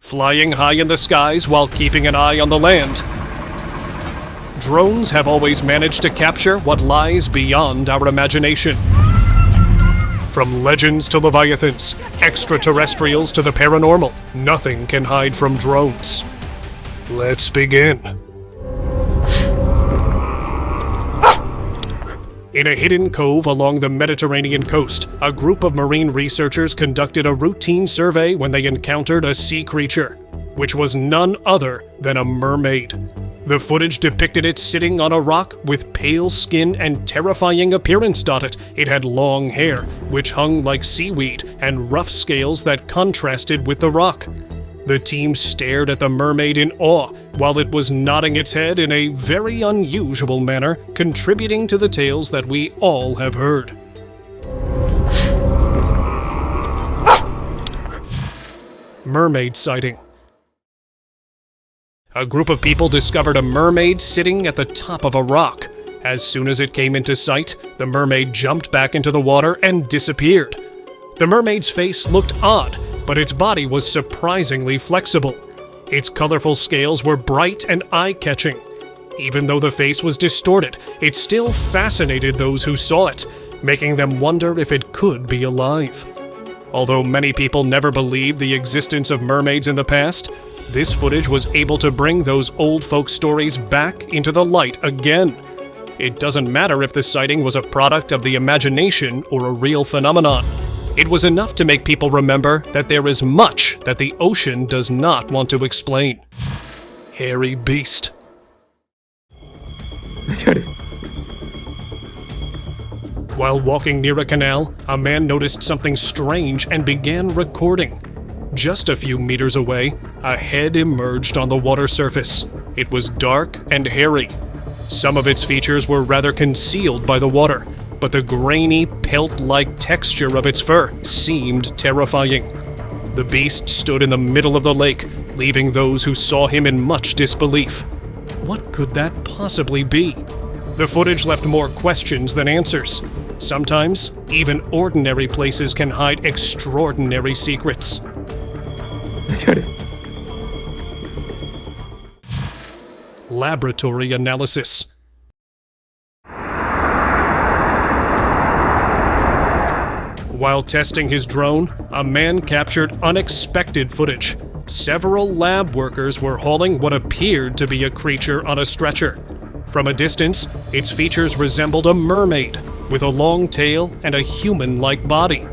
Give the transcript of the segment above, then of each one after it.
flying high in the skies while keeping an eye on the land. Drones have always managed to capture what lies beyond our imagination. From legends to leviathans, extraterrestrials to the paranormal, nothing can hide from drones. Let's begin. In a hidden cove along the Mediterranean coast, a group of marine researchers conducted a routine survey when they encountered a sea creature, which was none other than a mermaid. The footage depicted it sitting on a rock with pale skin and terrifying appearance. It had long hair, which hung like seaweed, and rough scales that contrasted with the rock. The team stared at the mermaid in awe, while it was nodding its head in a very unusual manner, contributing to the tales that we all have heard. Mermaid sighting. A group of people discovered a mermaid sitting at the top of a rock. As soon as it came into sight, the mermaid jumped back into the water and disappeared. The mermaid's face looked odd, but its body was surprisingly flexible. Its colorful scales were bright and eye-catching. Even though the face was distorted, it still fascinated those who saw it, making them wonder if it could be alive. Although many people never believed the existence of mermaids in the past, this footage was able to bring those old folk stories back into the light again. It doesn't matter if the sighting was a product of the imagination or a real phenomenon. It was enough to make people remember that there is much that the ocean does not want to explain. Hairy beast. While walking near a canal, a man noticed something strange and began recording. Just a few meters away, a head emerged on the water surface. It was dark and hairy. Some of its features were rather concealed by the water, but the grainy, pelt-like texture of its fur seemed terrifying. The beast stood in the middle of the lake, leaving those who saw him in much disbelief. What could that possibly be? The footage left more questions than answers. Sometimes, even ordinary places can hide extraordinary secrets. Laboratory analysis. While testing his drone, a man captured unexpected footage. Several lab workers were hauling what appeared to be a creature on a stretcher. From a distance, its features resembled a mermaid, with a long tail and a human-like body.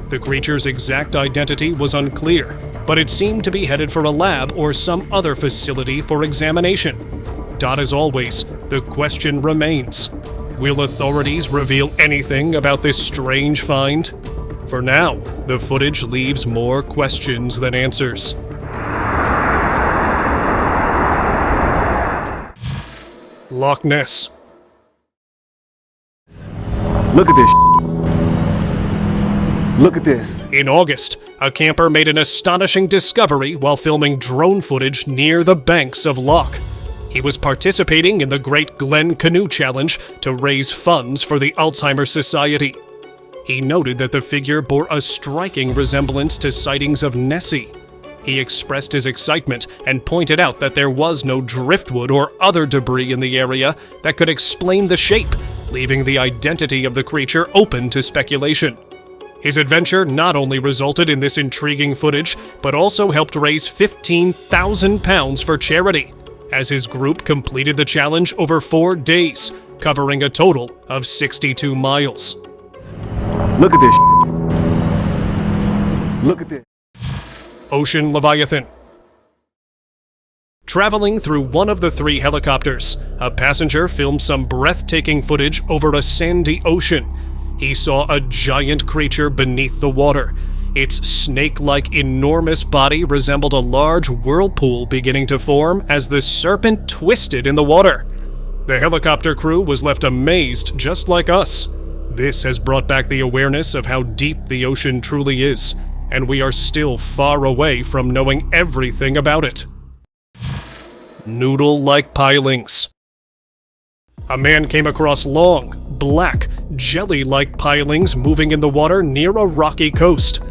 The creature's exact identity was unclear, but it seemed to be headed for a lab or some other facility for examination. As always, the question remains: will authorities reveal anything about this strange find? For now, the footage leaves more questions than answers. Lockness. Look at this. Look at this. In August, a camper made an astonishing discovery while filming drone footage near the banks of Loch. He was participating in the Great Glen Canoe Challenge to raise funds for the Alzheimer's Society. He noted that the figure bore a striking resemblance to sightings of Nessie. He expressed his excitement and pointed out that there was no driftwood or other debris in the area that could explain the shape, leaving the identity of the creature open to speculation. His adventure not only resulted in this intriguing footage, but also helped raise £15,000 for charity, as his group completed the challenge over 4 days, covering a total of 62 miles. Look at this. Look at this. Ocean leviathan. Traveling through one of the 3 helicopters, a passenger filmed some breathtaking footage over a sandy ocean. He saw a giant creature beneath the water. Its snake-like enormous body resembled a large whirlpool beginning to form as the serpent twisted in the water. The helicopter crew was left amazed, just like us. This has brought back the awareness of how deep the ocean truly is, and we are still far away from knowing everything about it. Noodle-like pilings. A man came across long, black, jelly-like pilings moving in the water near a rocky coast.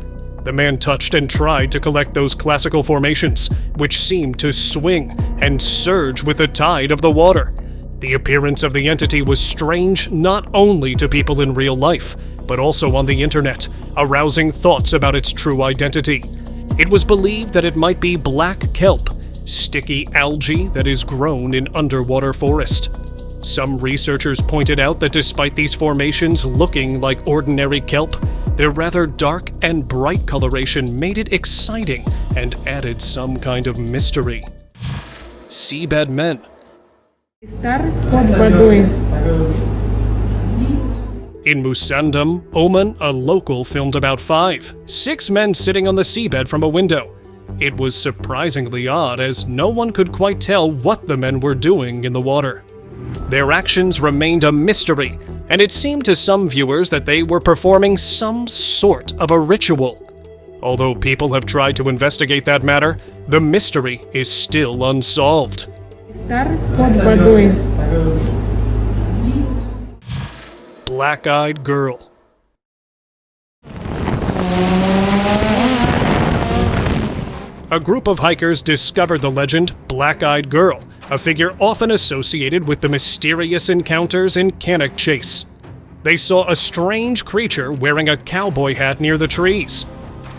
The man touched and tried to collect those classical formations, which seemed to swing and surge with the tide of the water. The appearance of the entity was strange not only to people in real life, but also on the internet, arousing thoughts about its true identity. It was believed that it might be black kelp, sticky algae that is grown in underwater forest. Some researchers pointed out that despite these formations looking like ordinary kelp, their rather dark and bright coloration made it exciting and added some kind of mystery. Seabed Men. What we're doing. In Musandam, Oman, a local filmed about 6 men sitting on the seabed from a window. It was surprisingly odd, as no one could quite tell what the men were doing in the water. Their actions remained a mystery, and it seemed to some viewers that they were performing some sort of a ritual. Although people have tried to investigate that matter, the mystery is still unsolved. What we're doing. Blackeyed Girl. A group of hikers discovered the legend Blackeyed Girl, a figure often associated with the mysterious encounters in Cannock Chase. They saw a strange creature wearing a cowboy hat near the trees.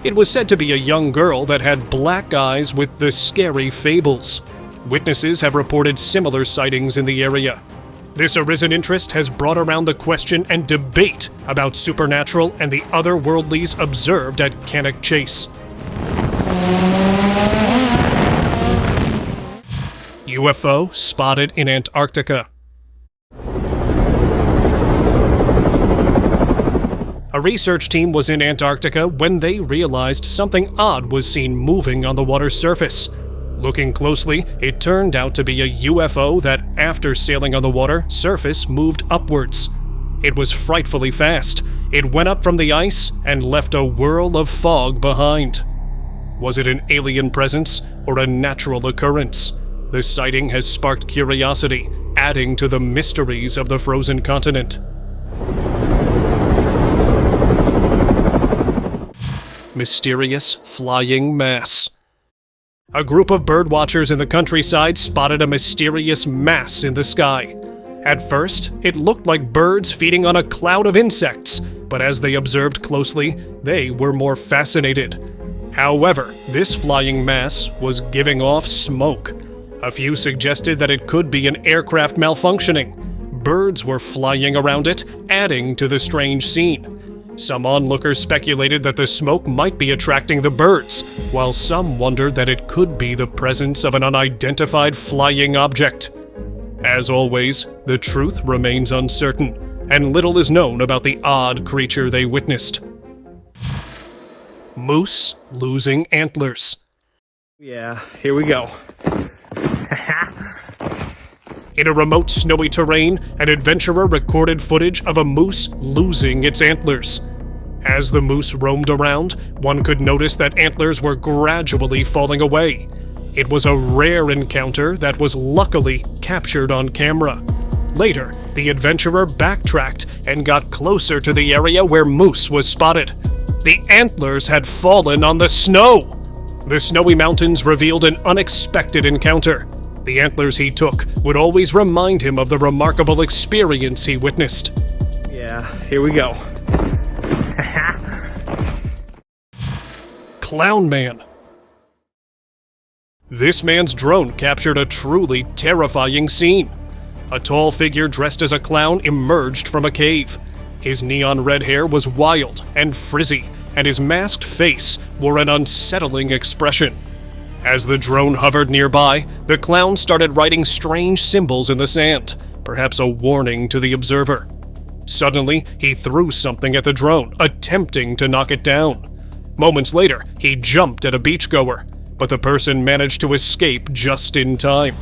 It was said to be a young girl that had black eyes with the scary fables. Witnesses have reported similar sightings in the area. This arisen interest has brought around the question and debate about supernatural and the otherworldlies observed at Cannock Chase. UFO spotted in Antarctica. A research team was in Antarctica when they realized something odd was seen moving on the water's surface. Looking closely, it turned out to be a UFO that, after sailing on the water surface, moved upwards. It was frightfully fast. It went up from the ice and left a whirl of fog behind. Was it an alien presence or a natural occurrence? The sighting has sparked curiosity, adding to the mysteries of the frozen continent. Mysterious flying mass. A group of birdwatchers in the countryside spotted a mysterious mass in the sky. At first, it looked like birds feeding on a cloud of insects, but as they observed closely, they were more fascinated. However, this flying mass was giving off smoke. A few suggested that it could be an aircraft malfunctioning. Birds were flying around it, adding to the strange scene. Some onlookers speculated that the smoke might be attracting the birds, while some wondered that it could be the presence of an unidentified flying object. As always, the truth remains uncertain, and little is known about the odd creature they witnessed. Moose losing antlers. Yeah, here we go. In a remote snowy terrain, an adventurer recorded footage of a moose losing its antlers. As the moose roamed around, one could notice that antlers were gradually falling away. It was a rare encounter that was luckily captured on camera. Later, the adventurer backtracked and got closer to the area where moose was spotted. The antlers had fallen on the snow! The snowy mountains revealed an unexpected encounter. The antlers he took would always remind him of the remarkable experience he witnessed. Yeah, here we go. Clown Man. This man's drone captured a truly terrifying scene. A tall figure dressed as a clown emerged from a cave. His neon red hair was wild and frizzy, and his masked face wore an unsettling expression. As the drone hovered nearby, the clown started writing strange symbols in the sand, perhaps a warning to the observer. Suddenly, he threw something at the drone, attempting to knock it down. Moments later, he jumped at a beachgoer, but the person managed to escape just in time.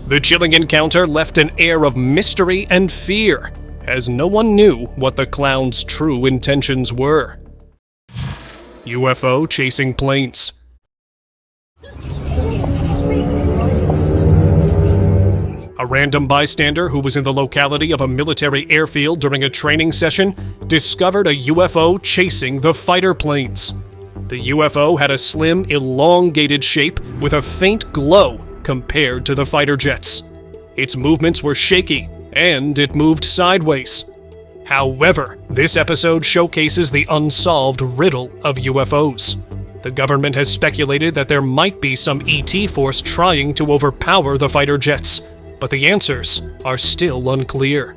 The chilling encounter left an air of mystery and fear, as no one knew what the clown's true intentions were. UFO chasing planes. A random bystander who was in the locality of a military airfield during a training session discovered a UFO chasing the fighter planes. The UFO had a slim, elongated shape with a faint glow compared to the fighter jets. Its movements were shaky, and it moved sideways. However, this episode showcases the unsolved riddle of UFOs. The government has speculated that there might be some ET force trying to overpower the fighter jets, but the answers are still unclear.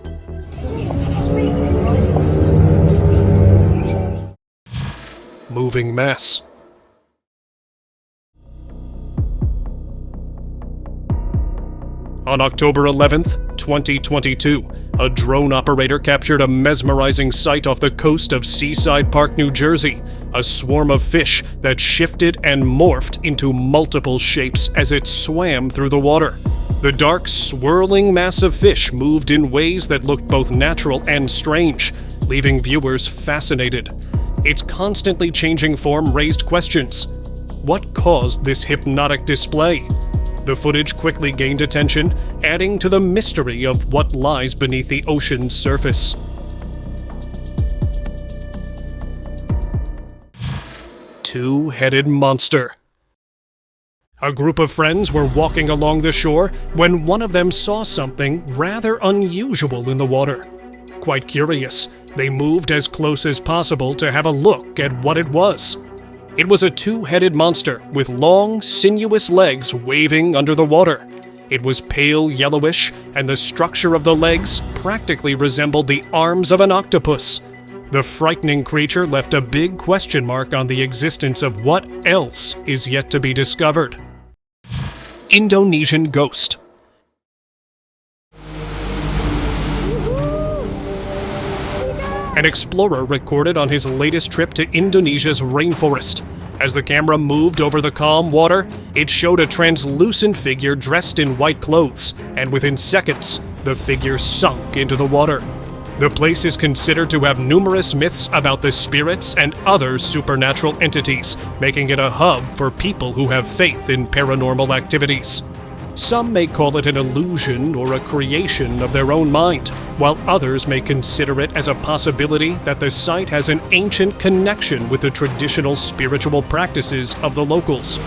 Moving mass. On October 11th, 2022, a drone operator captured a mesmerizing sight off the coast of Seaside Park, New Jersey, a swarm of fish that shifted and morphed into multiple shapes as it swam through the water. The dark, swirling mass of fish moved in ways that looked both natural and strange, leaving viewers fascinated. Its constantly changing form raised questions. What caused this hypnotic display? The footage quickly gained attention, adding to the mystery of what lies beneath the ocean's surface. Two-headed monster. A group of friends were walking along the shore when one of them saw something rather unusual in the water. Quite curious, they moved as close as possible to have a look at what it was. It was a two-headed monster with long, sinuous legs waving under the water. It was pale yellowish, and the structure of the legs practically resembled the arms of an octopus. The frightening creature left a big question mark on the existence of what else is yet to be discovered. Indonesian ghost. An explorer recorded on his latest trip to Indonesia's rainforest. As the camera moved over the calm water, it showed a translucent figure dressed in white clothes, and within seconds, the figure sunk into the water. The place is considered to have numerous myths about the spirits and other supernatural entities, making it a hub for people who have faith in paranormal activities. Some may call it an illusion or a creation of their own mind, while others may consider it as a possibility that the site has an ancient connection with the traditional spiritual practices of the locals.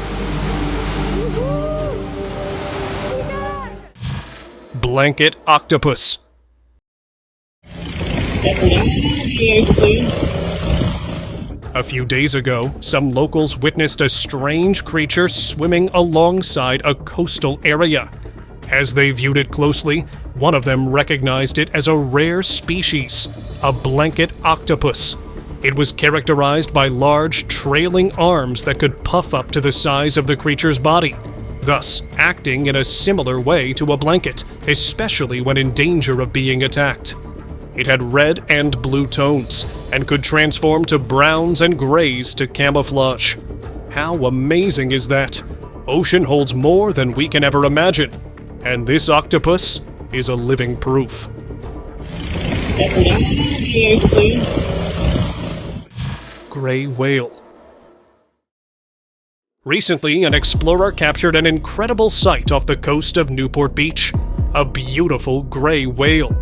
Blanket octopus. A few days ago, some locals witnessed a strange creature swimming alongside a coastal area. As they viewed it closely, one of them recognized it as a rare species, a blanket octopus. It was characterized by large, trailing arms that could puff up to the size of the creature's body, thus acting in a similar way to a blanket, especially when in danger of being attacked. It had red and blue tones, and could transform to browns and grays to camouflage. How amazing is that? Ocean holds more than we can ever imagine, and this octopus is a living proof. Gray whale. Recently, an explorer captured an incredible sight off the coast of Newport Beach, a beautiful gray whale.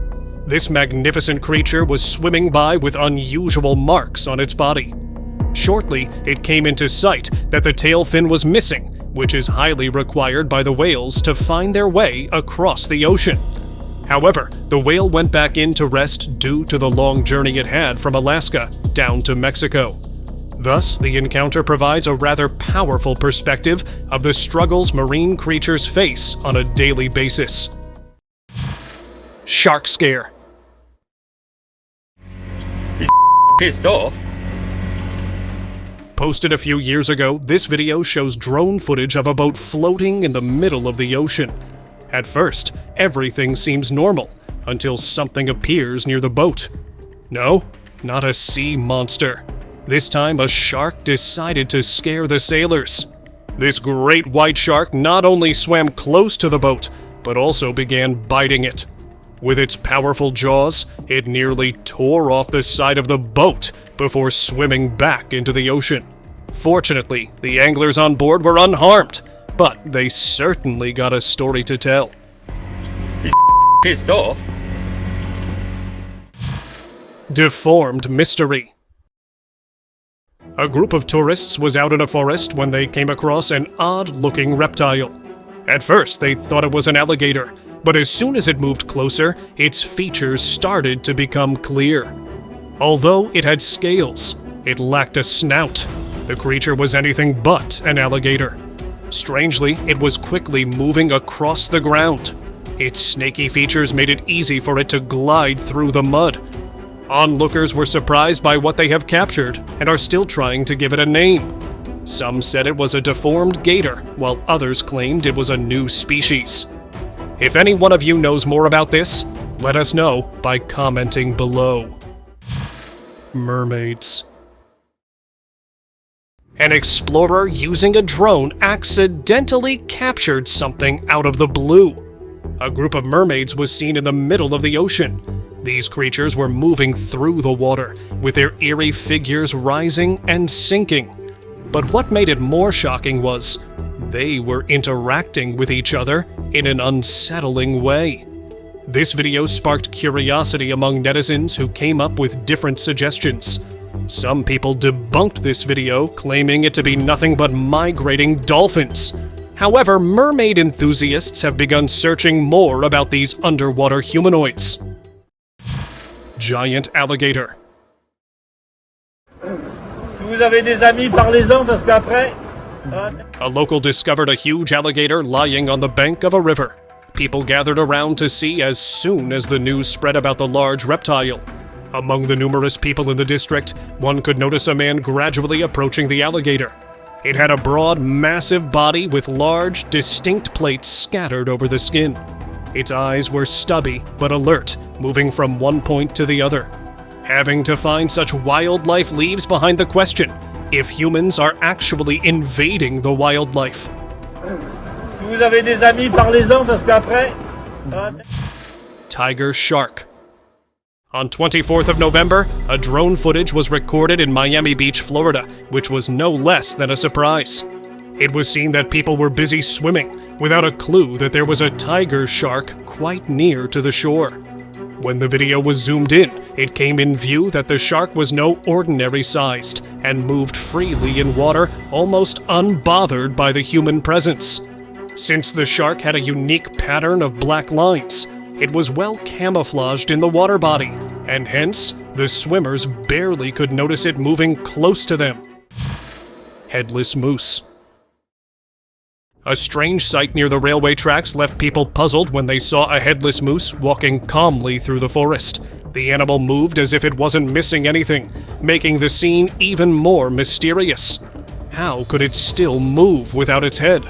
This magnificent creature was swimming by with unusual marks on its body. Shortly, it came into sight that the tail fin was missing, which is highly required by the whales to find their way across the ocean. However, the whale went back in to rest due to the long journey it had from Alaska down to Mexico. Thus, the encounter provides a rather powerful perspective of the struggles marine creatures face on a daily basis. Shark scare. Pissed off. Posted a few years ago, this video shows drone footage of a boat floating in the middle of the ocean. At first, everything seems normal, until something appears near the boat. No, not a sea monster. This time, a shark decided to scare the sailors. This great white shark not only swam close to the boat, but also began biting it. With its powerful jaws, it nearly tore off the side of the boat before swimming back into the ocean. Fortunately, the anglers on board were unharmed, but they certainly got a story to tell. He's pissed off. Deformed mystery. A group of tourists was out in a forest when they came across an odd-looking reptile. At first, they thought it was an alligator, but as soon as it moved closer, its features started to become clear. Although it had scales, it lacked a snout. The creature was anything but an alligator. Strangely, it was quickly moving across the ground. Its snaky features made it easy for it to glide through the mud. Onlookers were surprised by what they have captured and are still trying to give it a name. Some said it was a deformed gator, while others claimed it was a new species. If any one of you knows more about this, let us know by commenting below. Mermaids. An explorer using a drone accidentally captured something out of the blue. A group of mermaids was seen in the middle of the ocean. These creatures were moving through the water, with their eerie figures rising and sinking. But what made it more shocking was, they were interacting with each other in an unsettling way. This video sparked curiosity among netizens who came up with different suggestions. Some people debunked this video, claiming it to be nothing but migrating dolphins. However, mermaid enthusiasts have begun searching more about these underwater humanoids. Giant alligator. Si vous avez des amis, parlez-en parce qu'après. A local discovered a huge alligator lying on the bank of a river. People gathered around to see as soon as the news spread about the large reptile. Among the numerous people in the district, one could notice a man gradually approaching the alligator. It had a broad, massive body with large, distinct plates scattered over the skin. Its eyes were stubby but alert, moving from one point to the other. Having to find such wildlife leaves behind the question if humans are actually invading the wildlife. Si vous avez des amis, parlez-en parce qu'après. Tiger shark. On 24th of November, a drone footage was recorded in Miami Beach, Florida, which was no less than a surprise. It was seen that people were busy swimming, without a clue that there was a tiger shark quite near to the shore. When the video was zoomed in, it came in view that the shark was no ordinary sized and moved freely in water, almost unbothered by the human presence. Since the shark had a unique pattern of black lines, it was well camouflaged in the water body, and hence, the swimmers barely could notice it moving close to them. Headless Moose. A strange sight near the railway tracks left people puzzled when they saw a headless moose walking calmly through the forest. The animal moved as if it wasn't missing anything, making the scene even more mysterious. How could it still move without its head?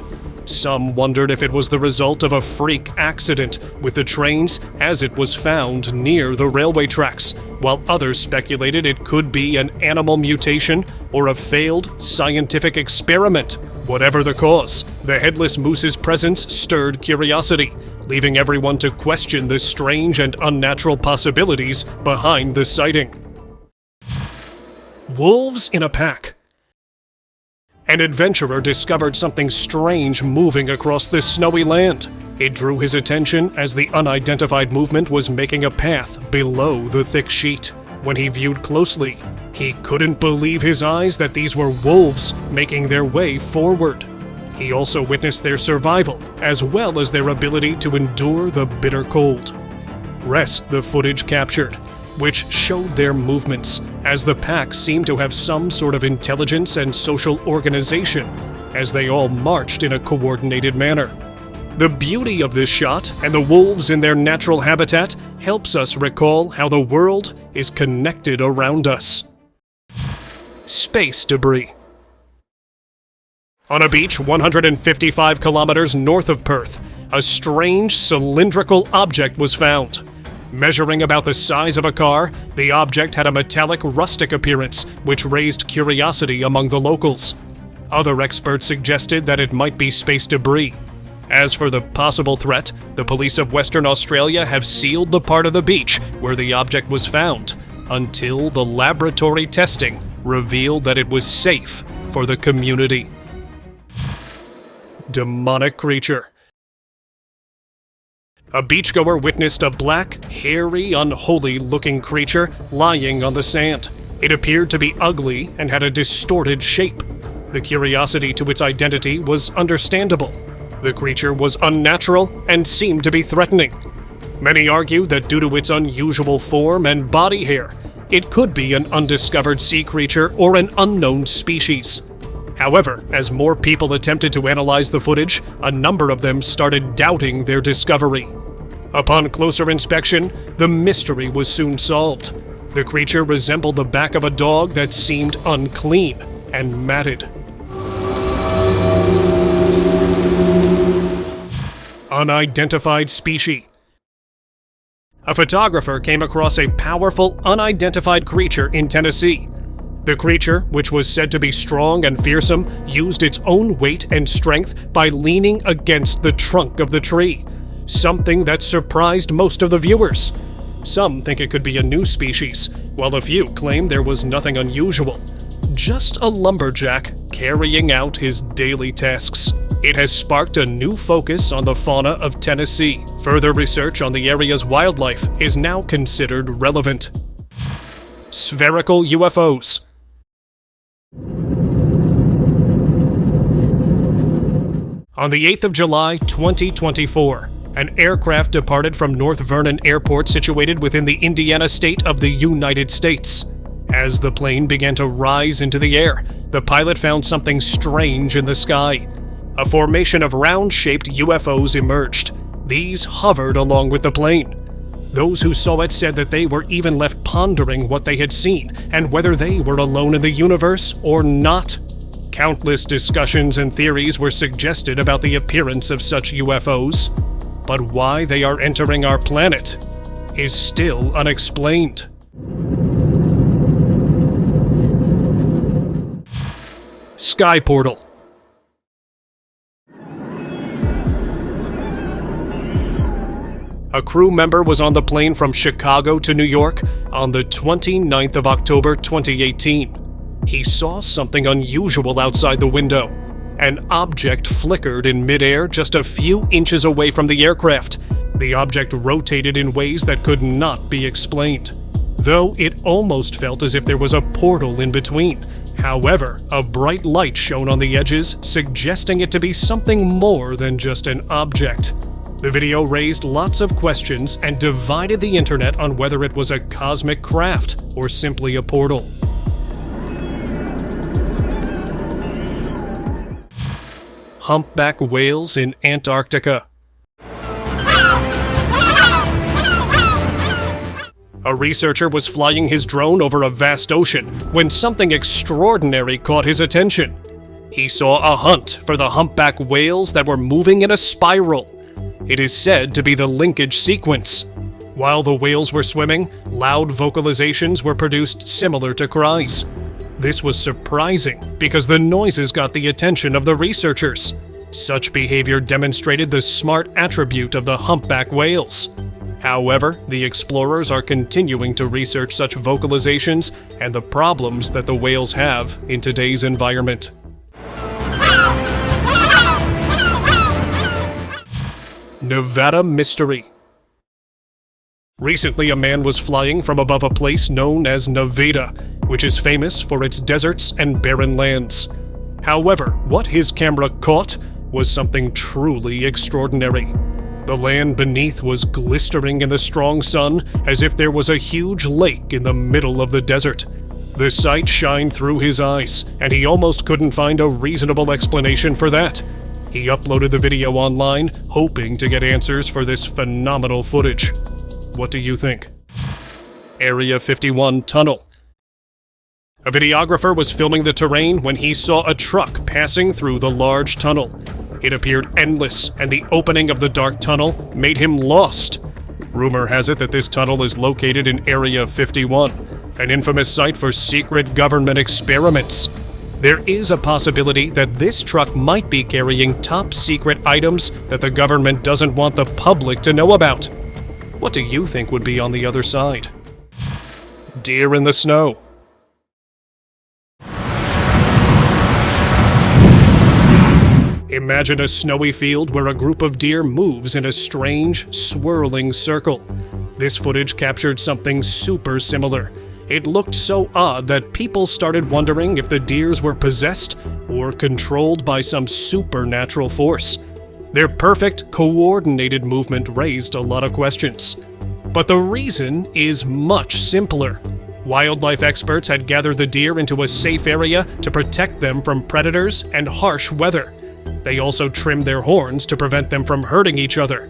Some wondered if it was the result of a freak accident with the trains as it was found near the railway tracks, while others speculated it could be an animal mutation or a failed scientific experiment. Whatever the cause, the headless moose's presence stirred curiosity, leaving everyone to question the strange and unnatural possibilities behind the sighting. Wolves in a pack. An adventurer discovered something strange moving across the snowy land. It drew his attention as the unidentified movement was making a path below the thick sheet. When he viewed closely, he couldn't believe his eyes that these were wolves making their way forward. He also witnessed their survival, as well as their ability to endure the bitter cold. Rest the footage captured, which showed their movements, as the pack seemed to have some sort of intelligence and social organization, as they all marched in a coordinated manner. The beauty of this shot, and the wolves in their natural habitat, helps us recall how the world is connected around us. Space debris. On a beach 155 kilometers north of Perth, a strange cylindrical object was found. Measuring about the size of a car, the object had a metallic rustic appearance, which raised curiosity among the locals. Other experts suggested that it might be space debris. As for the possible threat, the police of Western Australia have sealed the part of the beach where the object was found, until the laboratory testing revealed that it was safe for the community. Demonic creature. A beachgoer witnessed a black, hairy, unholy-looking creature lying on the sand. It appeared to be ugly and had a distorted shape. The curiosity to its identity was understandable. The creature was unnatural and seemed to be threatening. Many argue that due to its unusual form and body hair, it could be an undiscovered sea creature or an unknown species. However, as more people attempted to analyze the footage, a number of them started doubting their discovery. Upon closer inspection, the mystery was soon solved. The creature resembled the back of a dog that seemed unclean and matted. Unidentified specie. A photographer came across a powerful, unidentified creature in Tennessee. The creature, which was said to be strong and fearsome, used its own weight and strength by leaning against the trunk of the tree, something that surprised most of the viewers. Some think it could be a new species, while a few claim there was nothing unusual. Just a lumberjack carrying out his daily tasks. It has sparked a new focus on the fauna of Tennessee. Further research on the area's wildlife is now considered relevant. Spherical UFOs. On the 8th of July, 2024, an aircraft departed from North Vernon Airport situated within the Indiana state of the United States. As the plane began to rise into the air, the pilot found something strange in the sky. A formation of round-shaped UFOs emerged. These hovered along with the plane. Those who saw it said that they were even left pondering what they had seen and whether they were alone in the universe or not. Countless discussions and theories were suggested about the appearance of such UFOs, but why they are entering our planet is still unexplained. Sky portal. A crew member was on the plane from Chicago to New York on the 29th of October 2018. He saw something unusual outside the window. An object flickered in midair just a few inches away from the aircraft. The object rotated in ways that could not be explained, though it almost felt as if there was a portal in between. However, a bright light shone on the edges, suggesting it to be something more than just an object. The video raised lots of questions and divided the internet on whether it was a cosmic craft or simply a portal. Humpback whales in Antarctica. A researcher was flying his drone over a vast ocean when something extraordinary caught his attention. He saw a hunt for the humpback whales that were moving in a spiral. It is said to be the linkage sequence. While the whales were swimming, loud vocalizations were produced similar to cries. This was surprising because the noises got the attention of the researchers. Such behavior demonstrated the smart attribute of the humpback whales. However, the explorers are continuing to research such vocalizations and the problems that the whales have in today's environment. Nevada mystery. Recently, a man was flying from above a place known as Nevada, which is famous for its deserts and barren lands. However, what his camera caught was something truly extraordinary. The land beneath was glistering in the strong sun as if there was a huge lake in the middle of the desert. The sight shined through his eyes, and he almost couldn't find a reasonable explanation for that. He uploaded the video online, hoping to get answers for this phenomenal footage. What do you think? Area 51 tunnel. A videographer was filming the terrain when he saw a truck passing through the large tunnel. It appeared endless, and the opening of the dark tunnel made him lost. Rumor has it that this tunnel is located in Area 51, an infamous site for secret government experiments. There is a possibility that this truck might be carrying top-secret items that the government doesn't want the public to know about. What do you think would be on the other side? Deer in the snow. Imagine a snowy field where a group of deer moves in a strange, swirling circle. This footage captured something super similar. It looked so odd that people started wondering if the deers were possessed or controlled by some supernatural force. Their perfect, coordinated movement raised a lot of questions. But the reason is much simpler. Wildlife experts had gathered the deer into a safe area to protect them from predators and harsh weather. They also trimmed their horns to prevent them from hurting each other.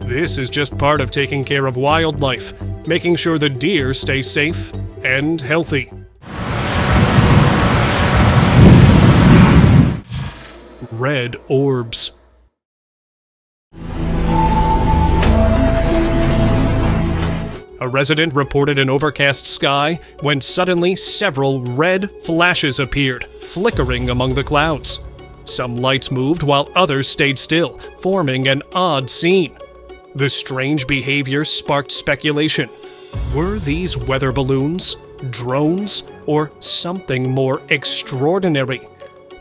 This is just part of taking care of wildlife, making sure the deer stay safe and healthy. Red orbs. A resident reported an overcast sky when suddenly several red flashes appeared, flickering among the clouds. Some lights moved while others stayed still, forming an odd scene. The strange behavior sparked speculation. Were these weather balloons, drones, or something more extraordinary?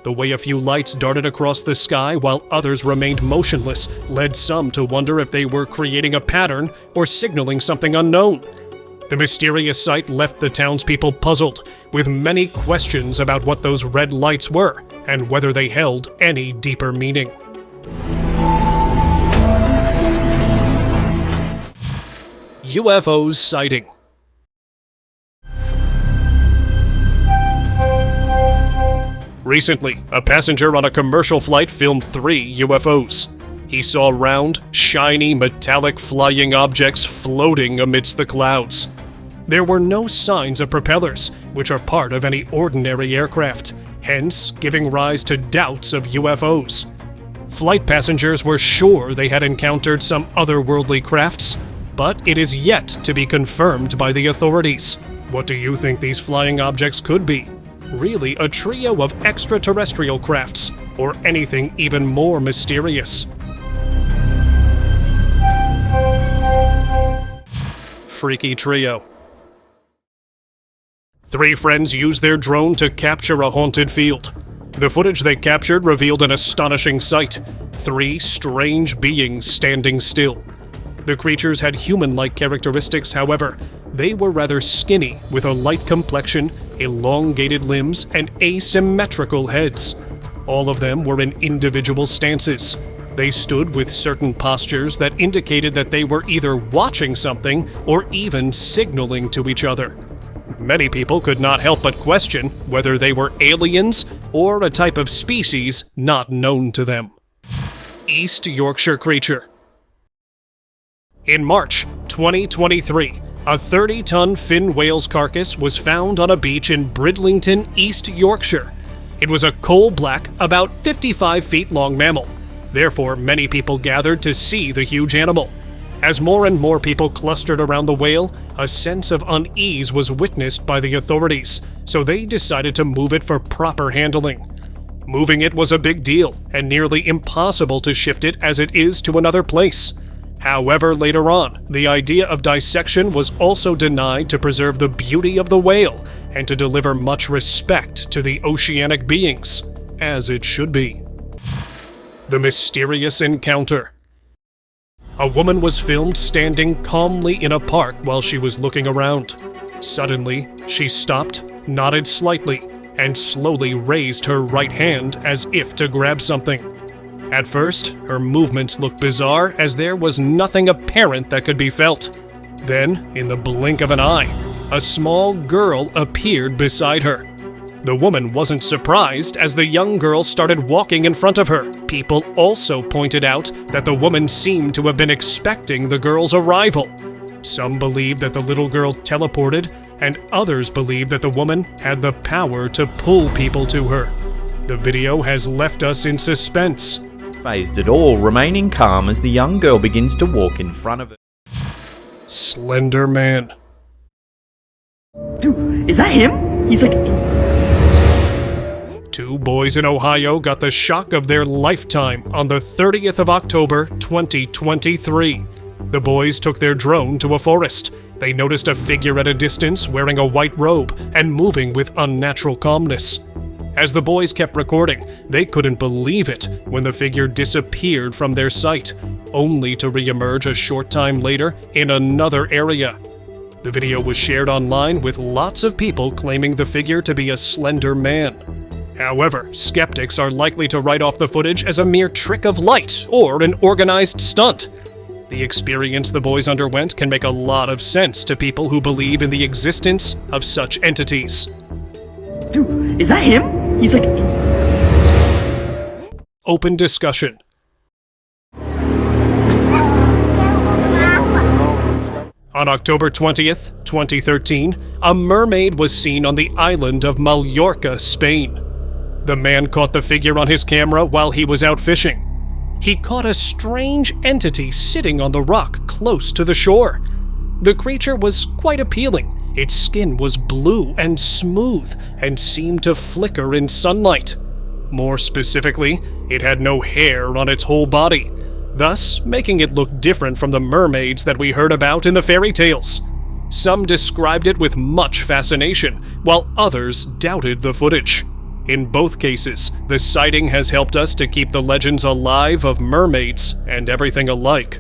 The way a few lights darted across the sky while others remained motionless led some to wonder if they were creating a pattern or signaling something unknown. The mysterious sight left the townspeople puzzled, with many questions about what those red lights were and whether they held any deeper meaning. UFOs sighting. Recently, a passenger on a commercial flight filmed 3 UFOs. He saw round, shiny, metallic flying objects floating amidst the clouds. There were no signs of propellers, which are part of any ordinary aircraft, hence giving rise to doubts of UFOs. Flight passengers were sure they had encountered some otherworldly crafts, but it is yet to be confirmed by the authorities. What do you think these flying objects could be? Really a trio of extraterrestrial crafts, or anything even more mysterious? Freaky trio. 3 friends used their drone to capture a haunted field. The footage they captured revealed an astonishing sight: 3 strange beings standing still. The creatures had human-like characteristics, however. They were rather skinny, with a light complexion, elongated limbs, and asymmetrical heads. All of them were in individual stances. They stood with certain postures that indicated that they were either watching something or even signaling to each other. Many people could not help but question whether they were aliens or a type of species not known to them. East Yorkshire creature. In March 2023, a 30-ton fin whale's carcass was found on a beach in Bridlington, East Yorkshire. It was a coal-black, about 55 feet long mammal. Therefore, many people gathered to see the huge animal. As more and more people clustered around the whale, a sense of unease was witnessed by the authorities, so they decided to move it for proper handling. Moving it was a big deal, and nearly impossible to shift it as it is to another place. However, later on, the idea of dissection was also denied to preserve the beauty of the whale and to deliver much respect to the oceanic beings, as it should be. The mysterious encounter. A woman was filmed standing calmly in a park while she was looking around. Suddenly, she stopped, nodded slightly, and slowly raised her right hand as if to grab something. At first, her movements looked bizarre as there was nothing apparent that could be felt. Then, in the blink of an eye, a small girl appeared beside her. The woman wasn't surprised as the young girl started walking in front of her. People also pointed out that the woman seemed to have been expecting the girl's arrival. Some believed that the little girl teleported, and others believed that the woman had the power to pull people to her. The video has left us in suspense. Phased at all, remaining calm as the young girl begins to walk in front of it. Slender Man. Dude, is that him? He's like... 2 boys in Ohio got the shock of their lifetime on the 30th of October, 2023. The boys took their drone to a forest. They noticed a figure at a distance wearing a white robe and moving with unnatural calmness. As the boys kept recording, they couldn't believe it when the figure disappeared from their sight, only to re-emerge a short time later in another area. The video was shared online with lots of people claiming the figure to be a Slender Man. However, skeptics are likely to write off the footage as a mere trick of light or an organized stunt. The experience the boys underwent can make a lot of sense to people who believe in the existence of such entities. Dude, is that him? He's like... Open discussion. On October 20th, 2013, a mermaid was seen on the island of Mallorca, Spain. The man caught the figure on his camera while he was out fishing. He caught a strange entity sitting on the rock close to the shore. The creature was quite appealing. Its skin was blue and smooth and seemed to flicker in sunlight. More specifically, it had no hair on its whole body, thus making it look different from the mermaids that we heard about in the fairy tales. Some described it with much fascination, while others doubted the footage. In both cases, the sighting has helped us to keep the legends alive of mermaids and everything alike.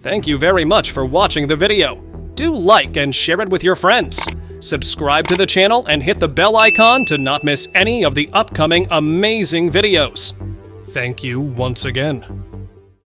Thank you very much for watching the video. Do like and share it with your friends. Subscribe to the channel and hit the bell icon to not miss any of the upcoming amazing videos. Thank you once again.